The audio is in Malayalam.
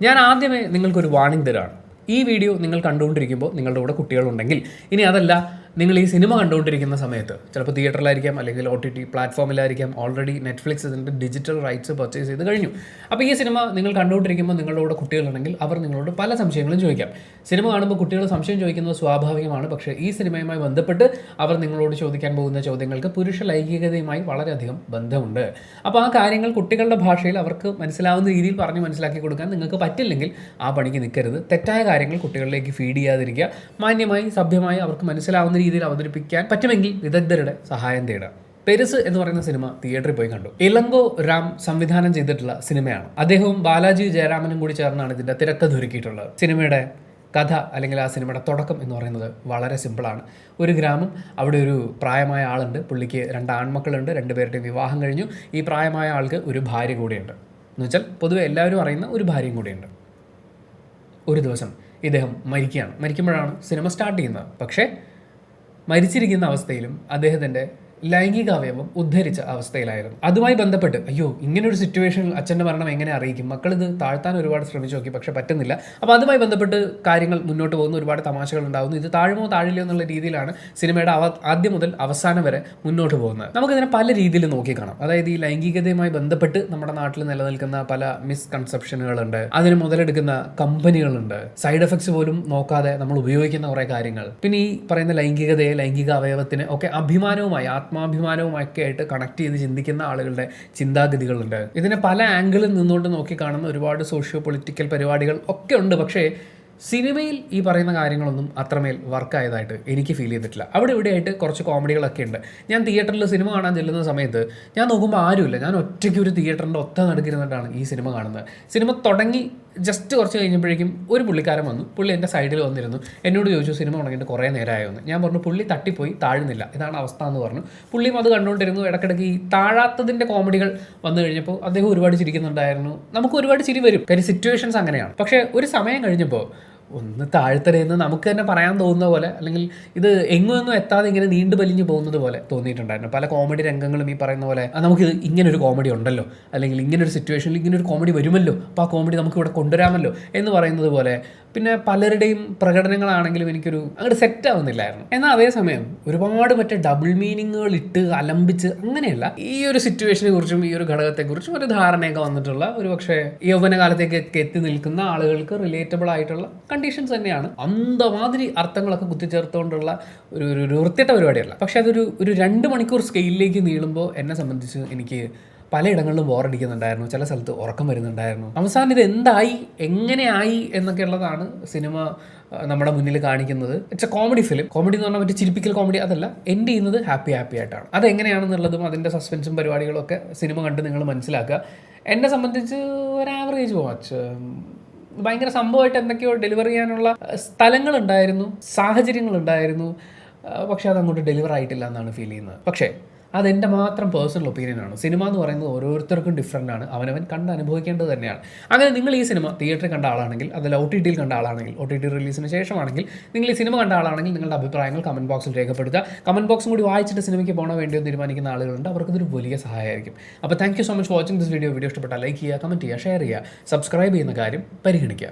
ഞാൻ ആദ്യമേ നിങ്ങൾക്കൊരു വാർണിംഗ് തരാണ്. ഈ വീഡിയോ നിങ്ങൾ കണ്ടുകൊണ്ടിരിക്കുമ്പോൾ നിങ്ങളുടെ കൂടെ കുട്ടികളുണ്ടെങ്കിൽ, ഇനി അതല്ല നിങ്ങൾ ഈ സിനിമ കണ്ടുകൊണ്ടിരിക്കുന്ന സമയത്ത് ചിലപ്പോൾ തിയേറ്ററിലായിരിക്കാം, അല്ലെങ്കിൽ OTT പ്ലാറ്റ്ഫോമിലായിരിക്കാം, ഓൾറെഡി നെറ്റ്ഫ്ലിക്സ് ഇതിൻ്റെ ഡിജിറ്റൽ റൈറ്റ്സ് പർച്ചേസ് ചെയ്ത് കഴിഞ്ഞു. അപ്പോൾ ഈ സിനിമ നിങ്ങൾ കണ്ടുകൊണ്ടിരിക്കുമ്പോൾ നിങ്ങളുടെ കൂടെ കുട്ടികളുണ്ടെങ്കിൽ അവർ നിങ്ങളോട് പല സംശയങ്ങളും ചോദിക്കാം. സിനിമ കാണുമ്പോൾ കുട്ടികൾ സംശയം ചോദിക്കുന്നത് സ്വാഭാവികമാണ്. പക്ഷേ ഈ സിനിമയുമായി ബന്ധപ്പെട്ട് അവർ നിങ്ങളോട് ചോദിക്കാൻ പോകുന്ന ചോദ്യങ്ങൾക്ക് പുരുഷ ലൈംഗികതയുമായി വളരെയധികം ബന്ധമുണ്ട്. അപ്പോൾ ആ കാര്യങ്ങൾ കുട്ടികളുടെ ഭാഷയിൽ അവർക്ക് മനസ്സിലാവുന്ന രീതിയിൽ പറഞ്ഞ് മനസ്സിലാക്കി കൊടുക്കാൻ നിങ്ങൾക്ക് പറ്റില്ലെങ്കിൽ ആ പണിക്ക് നിൽക്കരുത്. തെറ്റായ കാര്യങ്ങൾ കുട്ടികളിലേക്ക് ഫീഡ് ചെയ്യാതിരിക്കുക. മാന്യമായി സഭ്യമായി അവർക്ക് മനസ്സിലാവുന്ന രീതിയിൽ അവതരിപ്പിക്കാൻ പറ്റുമെങ്കിൽ വിദഗ്ധരുടെ സഹായം തേടുക. പെരുസ് എന്ന് പറയുന്ന സിനിമ തിയേറ്ററിൽ പോയി കണ്ടു. ഇളങ്കോ രാം സംവിധാനം ചെയ്തിട്ടുള്ള സിനിമയാണ്. അദ്ദേഹവും ബാലാജി ജയറാമനും കൂടി ചേർന്നാണ് ഇതിൻ്റെ തിരക്കഥ ഒരുക്കിയിട്ടുള്ളത്. സിനിമയുടെ കഥ അല്ലെങ്കിൽ ആ സിനിമയുടെ തുടക്കം എന്ന് പറയുന്നത് വളരെ സിമ്പിളാണ്. ഒരു ഗ്രാമം, അവിടെ ഒരു പ്രായമായ ആളുണ്ട്. പുള്ളിക്ക് 2 ആൺമക്കളുണ്ട്. 2 പേരുടെയും വിവാഹം കഴിഞ്ഞു. ഈ പ്രായമായ ആൾക്ക് ഒരു ഭാര്യ കൂടിയുണ്ട്. എന്ന് വെച്ചാൽ പൊതുവെ എല്ലാവരും അറിയുന്ന ഒരു ഭാര്യയും കൂടിയുണ്ട്. ഒരു ദിവസം ഇദ്ദേഹം മരിക്കുകയാണ്. മരിക്കുമ്പോഴാണ് സിനിമ സ്റ്റാർട്ട് ചെയ്യുന്നത്. പക്ഷേ മരിച്ചിരിക്കുന്ന അവസ്ഥയിലും അദ്ദേഹത്തിൻ്റെ ലൈംഗികാവയവം ഉദ്ധരിച്ച അവസ്ഥയിലായിരുന്നു. അതുമായി ബന്ധപ്പെട്ട് അയ്യോ ഇങ്ങനൊരു സിറ്റുവേഷനിൽ അച്ഛൻ്റെ മരണം എങ്ങനെ അറിയിക്കും, മക്കളിത് താഴ്ത്താൻ ഒരുപാട് ശ്രമിച്ചു നോക്കി, പക്ഷെ പറ്റുന്നില്ല. അപ്പോൾ അതുമായി ബന്ധപ്പെട്ട് കാര്യങ്ങൾ മുന്നോട്ട് പോകുന്നു, ഒരുപാട് തമാശകൾ ഉണ്ടാകുന്നു. ഇത് താഴുമോ താഴില്ലയോ എന്നുള്ള രീതിയിലാണ് സിനിമയുടെ ആദ്യം മുതൽ അവസാനം വരെ മുന്നോട്ട് പോകുന്നത്. നമുക്കിതിനെ പല രീതിയിൽ നോക്കിക്കാണാം. അതായത് ഈ ലൈംഗികതയുമായി ബന്ധപ്പെട്ട് നമ്മുടെ നാട്ടിൽ നിലനിൽക്കുന്ന പല മിസ്കൺസെപ്ഷനുകളുണ്ട്, അതിന് മുതലെടുക്കുന്ന കമ്പനികളുണ്ട്, സൈഡ് എഫക്ട്സ് പോലും നോക്കാതെ നമ്മൾ ഉപയോഗിക്കുന്ന കുറേ കാര്യങ്ങൾ. പിന്നെ ഈ പറയുന്ന ലൈംഗികതയെ, ലൈംഗിക അവയവത്തിന് ഒക്കെ അഭിമാനവുമായി, ആത്മാഭിമാനവുമൊക്കെ ആയിട്ട് കണക്ട് ചെയ്ത് ചിന്തിക്കുന്ന ആളുകളുടെ ചിന്താഗതികളുണ്ട്. ഇതിനെ പല ആംഗിളിൽ നിന്നുകൊണ്ട് നോക്കി കാണുന്ന ഒരുപാട് സോഷ്യോ പൊളിറ്റിക്കൽ പരിപാടികൾ ഒക്കെ ഉണ്ട്. പക്ഷേ സിനിമയിൽ ഈ പറയുന്ന കാര്യങ്ങളൊന്നും അത്രമേൽ വർക്കായതായിട്ട് എനിക്ക് ഫീൽ ചെയ്തിട്ടില്ല. അവിടെ ഇവിടെയായിട്ട് കുറച്ച് കോമഡികളൊക്കെ ഉണ്ട്. ഞാൻ തിയേറ്ററിൽ സിനിമ കാണാൻ ചെല്ലുന്ന സമയത്ത് ഞാൻ നോക്കുമ്പോൾ ആരുമില്ല. ഞാൻ ഒറ്റയ്ക്ക് ഒരു തിയേറ്ററിൻ്റെ ഒത്ത നടുക്കിരുന്നിട്ടാണ് ഈ സിനിമ കാണുന്നത്. സിനിമ തുടങ്ങി ജസ്റ്റ് കുറച്ച് കഴിഞ്ഞപ്പോഴേക്കും ഒരു പുള്ളിക്കാരൻ വന്നു. പുള്ളി എൻ്റെ സൈഡിൽ വന്നിരുന്നു. എന്നോട് ചോദിച്ചു സിനിമ തുടങ്ങിയിട്ട് കുറേ നേരമായെന്ന്. ഞാൻ പറഞ്ഞു പുള്ളി തട്ടിപ്പോയി താഴുന്നില്ല, ഇതാണ് അവസ്ഥ എന്ന് പറഞ്ഞു. പുള്ളിയും അത് കണ്ടുകൊണ്ടിരുന്നു. ഇടയ്ക്കിടയ്ക്ക് ഈ താഴാത്തതിൻ്റെ കോമഡികൾ വന്നു കഴിഞ്ഞപ്പോൾ അദ്ദേഹം ഒരുപാട് ചിരിക്കുന്നുണ്ടായിരുന്നു. നമുക്ക് ഒരുപാട് ചിരി വരും, കാര്യം സിറ്റുവേഷൻസ് അങ്ങനെയാണ്. പക്ഷേ ഒരു സമയം കഴിഞ്ഞപ്പോൾ ഒന്ന് താഴ്ത്തരയെന്ന് നമുക്ക് തന്നെ പറയാൻ തോന്നുന്ന പോലെ, അല്ലെങ്കിൽ ഇത് എങ്ങും എത്താതെ ഇങ്ങനെ നീണ്ടു വലിഞ്ഞു പോകുന്നത് പോലെ തോന്നിയിട്ടുണ്ടായിരുന്നു. പല കോമഡി രംഗങ്ങളും ഈ പറയുന്ന പോലെ നമുക്ക് ഇങ്ങനൊരു കോമഡി ഉണ്ടല്ലോ, അല്ലെങ്കിൽ ഇങ്ങനൊരു സിറ്റുവേഷനിൽ ഇങ്ങനൊരു കോമഡി വരുമല്ലോ, അപ്പോൾ ആ കോമഡി നമുക്ക് ഇവിടെ കൊണ്ടുവരാമല്ലോ എന്ന് പറയുന്നത് പോലെ. പിന്നെ പലരുടെയും പ്രകടനങ്ങളാണെങ്കിലും എനിക്കൊരു അങ്ങോട്ട് സെറ്റ് ആവുന്നില്ലായിരുന്നു. എന്നാൽ അതേസമയം ഒരുപാട് മറ്റേ ഡബിൾ മീനിങ്ങുകൾ ഇട്ട് അലമ്പിച്ച് അങ്ങനെയല്ല, ഈ ഒരു സിറ്റുവേഷനെ കുറിച്ചും ഈ ഒരു ഘടകത്തെക്കുറിച്ചും ഒരു ധാരണയൊക്കെ വന്നിട്ടുള്ള, ഒരു പക്ഷേ യൗവനകാലത്തേക്ക് എത്തി നിൽക്കുന്ന ആളുകൾക്ക് റിലേറ്റബിൾ ആയിട്ടുള്ള കണ്ടീഷൻസ് തന്നെയാണ്. അന്തമാതിരി അർത്ഥങ്ങളൊക്കെ കുത്തിച്ചേർത്തുകൊണ്ടുള്ള ഒരു വൃത്തിയിട്ട പരിപാടിയല്ല. പക്ഷെ അതൊരു 2 മണിക്കൂർ സ്കെയിലിലേക്ക് നീളുമ്പോൾ എന്നെ സംബന്ധിച്ച് എനിക്ക് പലയിടങ്ങളിലും ബോറടിക്കുന്നുണ്ടായിരുന്നു. ചില സ്ഥലത്ത് ഉറക്കം വരുന്നുണ്ടായിരുന്നു. അവസാനം ഇത് എന്തായി, എങ്ങനെയായി എന്നൊക്കെ ഉള്ളതാണ് സിനിമ നമ്മുടെ മുന്നിൽ കാണിക്കുന്നത്. It's A comedy film. Comedy എന്ന് പറഞ്ഞാൽ മറ്റേ ചിരിപ്പിക്കൽ കോമഡി അതല്ല, എൻഡ് ചെയ്യുന്നത് ഹാപ്പി ആയിട്ടാണ്. അതെങ്ങനെയാണെന്നുള്ളതും അതിൻ്റെ സസ്പെൻസും പരിപാടികളും ഒക്കെ സിനിമ കണ്ട് നിങ്ങൾ മനസ്സിലാക്കുക. എന്നെ സംബന്ധിച്ച് ഒരു ആവറേജ് വാച്ച്. ഭയങ്കര സംഭവമായിട്ട് എന്തൊക്കെയോ ഡെലിവർ ചെയ്യാനുള്ള സ്ഥലങ്ങളുണ്ടായിരുന്നു, സാഹചര്യങ്ങളുണ്ടായിരുന്നു. പക്ഷേ അതങ്ങോട്ട് ഡെലിവർ ആയിട്ടില്ല എന്നാണ് ഫീൽ ചെയ്യുന്നത്. പക്ഷേ അതെൻ്റെ മാത്രം പേഴ്സണൽ ഒപ്പീനിയനാണ്. സിനിമ എന്ന് പറയുന്നത് ഓരോരുത്തർക്കും ഡിഫറൻ്റ് ആണ്. അവനവൻ കണ്ട് അനുഭവിക്കേണ്ടത് തന്നെയാണ്. അങ്ങനെ നിങ്ങൾ ഈ സിനിമ തിയേറ്ററിൽ കണ്ട ആളാണെങ്കിൽ, അതല്ല OTTയിൽ കണ്ട ആളാണെങ്കിൽ, OTT റിലീസിന് ശേഷമാണെങ്കിൽ നിങ്ങൾ ഈ സിനിമ കണ്ട ആളാണെങ്കിൽ നിങ്ങളുടെ അഭിപ്രായങ്ങൾ കമൻറ്റ് ബോക്സിൽ രേഖപ്പെടുത്തുക. കമൻറ്റ് ബോക്സും കൂടി വായിച്ചിട്ട് സിനിമയ്ക്ക് പോകണോ വേണ്ടിയോ തീരുമാനിക്കുന്ന ആളുകളുണ്ട്. അവർക്കിതൊരു വലിയ സഹായമായിരിക്കും. അപ്പോൾ thank you so much for watching this video. Video ഇഷ്ടപ്പെട്ടാൽ ലൈക്ക് ചെയ്യുക, കമൻറ്റ് ചെയ്യുക, ഷെയർ ചെയ്യുക, സബ്സ്ക്രൈബ് ചെയ്യുന്ന കാര്യം പരിഗണിക്കുക.